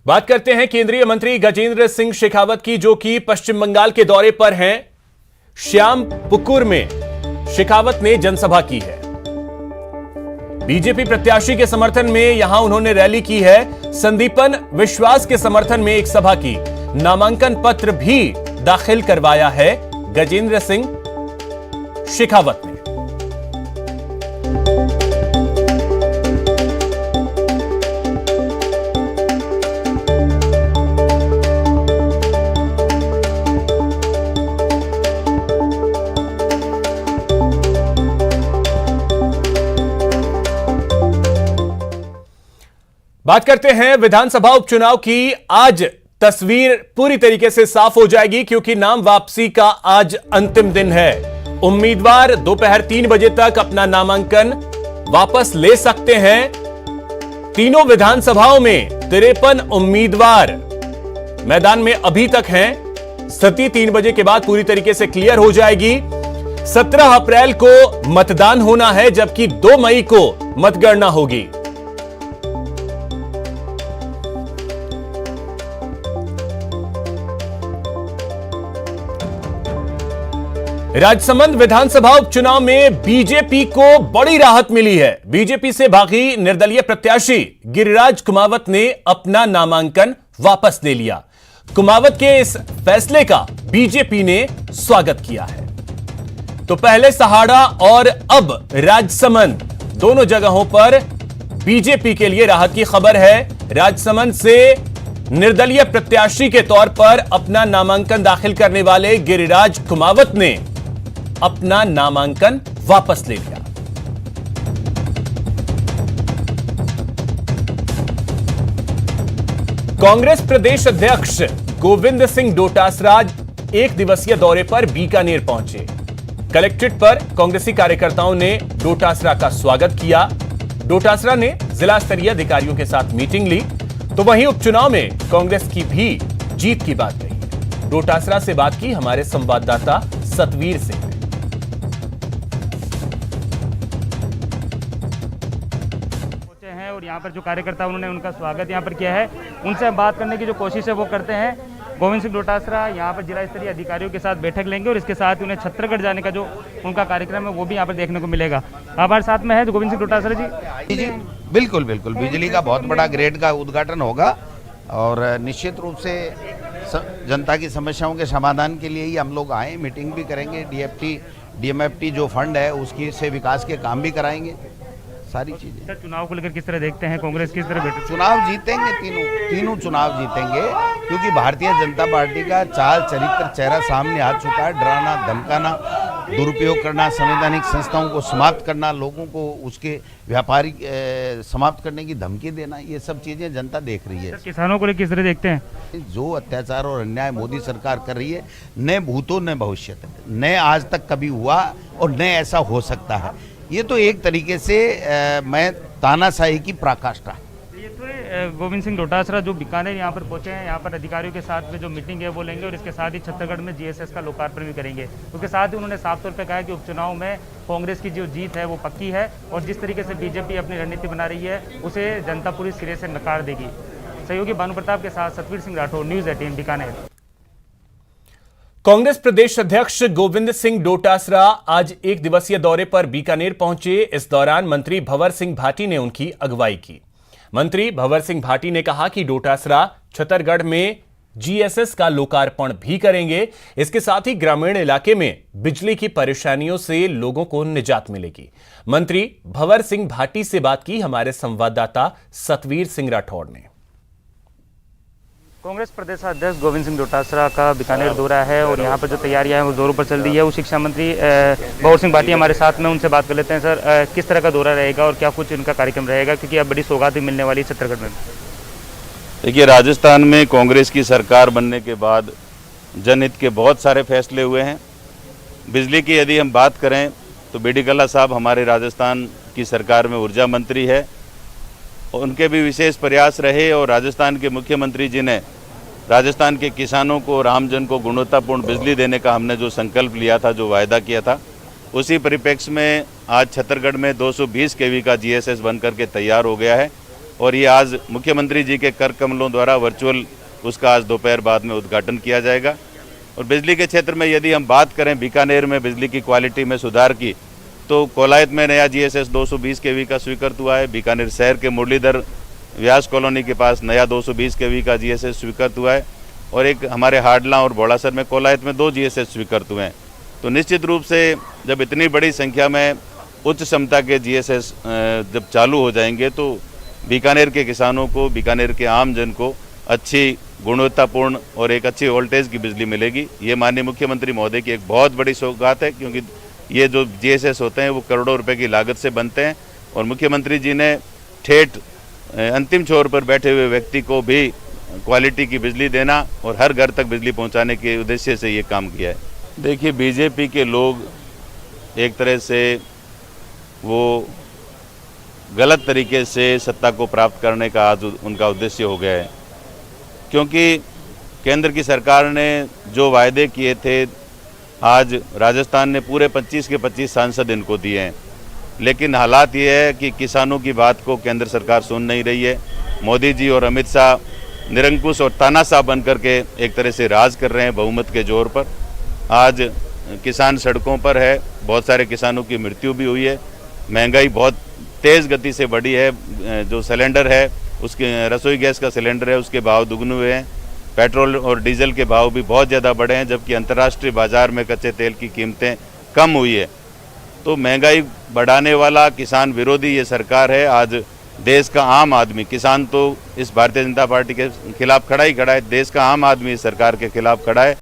बात करते हैं केंद्रीय मंत्री गजेंद्र सिंह शेखावत की, जो कि पश्चिम बंगाल के दौरे पर हैं। श्यामपुकुर में शेखावत ने जनसभा की है। बीजेपी प्रत्याशी के समर्थन में यहां उन्होंने रैली की है। संदीपन विश्वास के समर्थन में एक सभा की। नामांकन पत्र भी दाखिल करवाया है गजेंद्र सिंह शेखावत ने। बात करते हैं विधानसभा उपचुनाव की। आज तस्वीर पूरी तरीके से साफ हो जाएगी, क्योंकि नाम वापसी का आज अंतिम दिन है। उम्मीदवार दोपहर 3 बजे तक अपना नामांकन वापस ले सकते हैं। तीनों विधानसभाओं में 53 उम्मीदवार मैदान में अभी तक हैं। स्थिति 3 बजे के बाद पूरी तरीके से क्लियर हो जाएगी। 17 अप्रैल को मतदान होना है, जबकि 2 मई को मतगणना होगी। राजसमंद विधानसभा उपचुनाव में बीजेपी को बड़ी राहत मिली है। बीजेपी से भागी निर्दलीय प्रत्याशी गिरिराज कुमावत ने अपना नामांकन वापस ले लिया। कुमावत के इस फैसले का बीजेपी ने स्वागत किया है। तो पहले सहाड़ा और अब राजसमंद दोनों जगहों पर बीजेपी के लिए राहत की खबर है। राजसमंद से निर्दलीय प्रत्याशी के तौर पर अपना नामांकन दाखिल करने वाले गिरिराज कुमावत ने अपना नामांकन वापस ले लिया। कांग्रेस प्रदेश अध्यक्ष गोविंद सिंह डोटासरा एक दिवसीय दौरे पर बीकानेर पहुंचे। कलेक्ट्रेट पर कांग्रेसी कार्यकर्ताओं ने डोटासरा का स्वागत किया। डोटासरा ने जिला स्तरीय अधिकारियों के साथ मीटिंग ली। तो वहीं उपचुनाव में कांग्रेस की भी जीत की बात कही। डोटासरा से बात की हमारे संवाददाता सतवीर सिंह ने। और यहाँ पर जो कार्यकर्ता उन्होंने उनका स्वागत यहाँ पर किया है, उनसे बात करने की जो कोशिश है वो करते हैं। गोविंद सिंह डोटासरा यहाँ पर जिला स्तरीय अधिकारियों के साथ बैठक लेंगे और इसके साथ ही उन्हें छत्तीसगढ़ जाने का जो उनका कार्यक्रम है वो भी यहाँ पर देखने को मिलेगा। हमारे साथ में है जो गोविंद सिंह डोटासरा जी। बिल्कुल बिल्कुल, बिजली का बहुत बड़ा ग्रेड का उद्घाटन होगा और निश्चित रूप से जनता की समस्याओं के समाधान के लिए ही हम लोग आए। मीटिंग भी करेंगे। DMFT जो फंड है उसकी से विकास के काम भी कराएंगे, सारी चीजें। सर, चुनाव को लेकर किस तरह देखते हैं? कांग्रेस किस तरह बैठे? चुनाव जीतेंगे, तीनों चुनाव जीतेंगे, क्योंकि भारतीय जनता पार्टी का चाल चरित्र चेहरा सामने आ चुका है। डराना, धमकाना, दुरुपयोग करना, संवैधानिक संस्थाओं को समाप्त करना, लोगों को उसके व्यापारिक समाप्त करने की धमकी देना, ये सब चीजें जनता देख रही है। किसानों को लेकर किस तरह देखते हैं? जो अत्याचार और अन्याय मोदी सरकार कर रही है, न भूतो न भविष्य, न आज तक कभी हुआ और न ऐसा हो सकता है। ये तो एक तरीके से मैं तानाशाही की पराकाष्ठा। ये तो गोविंद सिंह डोटासरा जो बीकानेर यहाँ पर पहुंचे हैं, यहाँ पर अधिकारियों के साथ में जो मीटिंग है वो लेंगे और इसके साथ ही छत्तीसगढ़ में GSS का लोकार्पण भी करेंगे। उसके साथ ही उन्होंने साफ तौर पर कहा कि उपचुनाव में कांग्रेस की जो जीत है वो पक्की है और जिस तरीके से बीजेपी अपनी रणनीति बना रही है उसे जनता पूरी सिरे से नकार देगी। सहयोगी भानु प्रताप के साथ सतवीर सिंह राठौर, न्यूज़ 18 बीकानेर। कांग्रेस प्रदेश अध्यक्ष गोविंद सिंह डोटासरा आज एक दिवसीय दौरे पर बीकानेर पहुंचे। इस दौरान मंत्री भंवर सिंह भाटी ने उनकी अगुवाई की। मंत्री भंवर सिंह भाटी ने कहा कि डोटासरा छत्तीसगढ़ में GSS का लोकार्पण भी करेंगे। इसके साथ ही ग्रामीण इलाके में बिजली की परेशानियों से लोगों को निजात मिलेगी। मंत्री भंवर सिंह भाटी से बात की हमारे संवाददाता सतवीर सिंह राठौर ने। कांग्रेस प्रदेश अध्यक्ष गोविंद सिंह डोटासरा का बीकानेर दौरा है और यहाँ पर जो तैयारियां हैं वो जोरों पर चल रही है। वो शिक्षा मंत्री भंवर सिंह भाटी हमारे साथ में, उनसे बात कर लेते हैं। सर, किस तरह का दौरा रहेगा और क्या कुछ इनका कार्यक्रम रहेगा, क्योंकि अब बड़ी सौगात भी मिलने वाली है छत्तीसगढ़ में? देखिए, राजस्थान में कांग्रेस की सरकार बनने के बाद जनहित के बहुत सारे फैसले हुए हैं। बिजली की यदि हम बात करें तो BD कल्ला साहब हमारे राजस्थान की सरकार में ऊर्जा मंत्री है, उनके भी विशेष प्रयास रहे और राजस्थान के मुख्यमंत्री जी ने राजस्थान के किसानों को और आमजन को गुणवत्तापूर्ण बिजली देने का हमने जो संकल्प लिया था, जो वायदा किया था, उसी परिप्रेक्ष्य में आज छत्तीसगढ़ में 220 kV का GSS बनकर के तैयार हो गया है और ये आज मुख्यमंत्री जी के कर कमलों द्वारा वर्चुअल उसका आज दोपहर बाद में उद्घाटन किया जाएगा। और बिजली के क्षेत्र में यदि हम बात करें बीकानेर में बिजली की क्वालिटी में सुधार की, तो कोलायत में नया GSS 220 kV का स्वीकृत हुआ है। बीकानेर शहर के मुरलीधर व्यास कॉलोनी के पास नया 220 kV का GSS स्वीकृत हुआ है। और एक हमारे हाडला और बोड़ासर में कोलायत में 2 GSS स्वीकृत हुए हैं। तो निश्चित रूप से जब इतनी बड़ी संख्या में उच्च क्षमता के GSS जब चालू हो जाएंगे तो बीकानेर के किसानों को, बीकानेर के आम जन को अच्छी गुणवत्तापूर्ण और एक अच्छी वोल्टेज की बिजली मिलेगी। ये माननीय मुख्यमंत्री महोदय की एक बहुत बड़ी सौगात है, क्योंकि ये जो GSS होते हैं वो करोड़ों रुपए की लागत से बनते हैं और मुख्यमंत्री जी ने ठेठ अंतिम छोर पर बैठे हुए व्यक्ति को भी क्वालिटी की बिजली देना और हर घर तक बिजली पहुंचाने के उद्देश्य से ये काम किया है। देखिए, बीजेपी के लोग एक तरह से वो गलत तरीके से सत्ता को प्राप्त करने का आज उनका उद्देश्य हो गया है, क्योंकि केंद्र की सरकार ने जो वायदे किए थे आज राजस्थान ने पूरे 25 के 25 सांसद इनको दिए हैं, लेकिन हालात ये है कि किसानों की बात को केंद्र सरकार सुन नहीं रही है। मोदी जी और अमित शाह निरंकुश और तानाशाह बन करके एक तरह से राज कर रहे हैं बहुमत के जोर पर। आज किसान सड़कों पर है, बहुत सारे किसानों की मृत्यु भी हुई है, महंगाई बहुत तेज़ गति से बढ़ी है। जो सिलेंडर है उसके, रसोई गैस का सिलेंडर है, उसके भाव दुगने हुए हैं। पेट्रोल और डीजल के भाव भी बहुत ज़्यादा बढ़े हैं, जबकि अंतर्राष्ट्रीय बाज़ार में कच्चे तेल की कीमतें कम हुई है। तो महंगाई बढ़ाने वाला किसान विरोधी ये सरकार है। आज देश का आम आदमी, किसान तो इस भारतीय जनता पार्टी के खिलाफ खड़ा ही खड़ा है, देश का आम आदमी इस सरकार के खिलाफ खड़ा है।